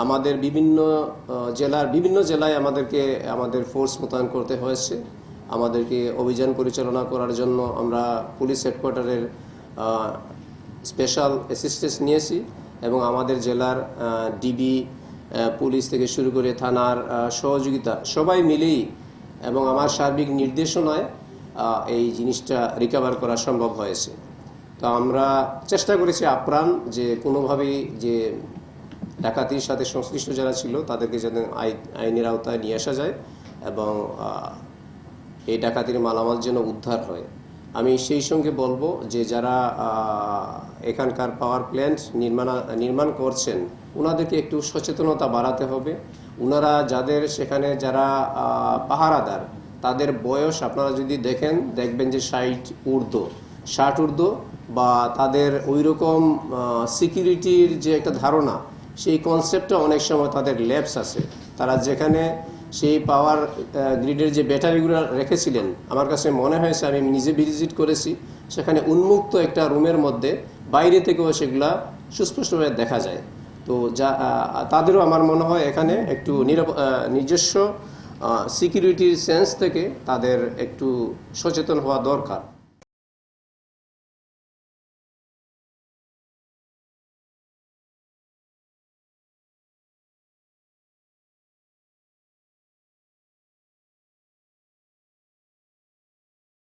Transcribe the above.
আমাদের বিভিন্ন জেলায় আমাদের ফোর্স মোতায়েন করতে হয়েছে। আমাদেরকে অভিযান পরিচালনা করার জন্য আমরা পুলিশ হেডকোয়ার্টারের স্পেশাল অ্যাসিস্ট্যান্স নিয়েছি এবং আমাদের জেলার ডিবি পুলিশ থেকে শুরু করে থানার সহযোগিতা সবাই মিলেই এবং আমার সার্বিক নির্দেশনায় এই জিনিসটা রিকভার করা সম্ভব হয়েছে। তো আমরা চেষ্টা করেছি আপ্রাণ যে কোনোভাবেই যে ডাকাতির সাথে সংশ্লিষ্ট যারা ছিল তাদেরকে যেন আইনের আওতায় নিয়ে আসা যায় এবং এই ডাকাতির মালামাল যেন উদ্ধার হয়। আমি সেই সঙ্গে বলবো যে যারা এখানকার পাওয়ার প্ল্যান্ট নির্মাণ করছেন ওনাদেরকে একটু সচেতনতা বাড়াতে হবে। ওনারা সেখানে যারা পাহারাদার তাদের বয়স আপনারা যদি দেখবেন যে 60 ঊর্ধ্ব বা তাদের ওই রকম সিকিউরিটির যে একটা ধারণা সেই কনসেপ্টটা অনেক সময় তাদের ল্যাপস আছে। তারা যেখানে সেই পাওয়ার গ্রিডের যে ব্যাটারিগুলো রেখেছিলেন আমার কাছে মনে হয়েছে, আমি নিজে ভিজিট করেছি, সেখানে উন্মুক্ত একটা রুমের মধ্যে বাইরে থেকেও সেগুলা সুস্পষ্টভাবে দেখা যায়। তো তাদেরও আমার মনে হয় এখানে একটু নিজস্ব সিকিউরিটির সেন্স থেকে তাদের একটু সচেতন হওয়া দরকার।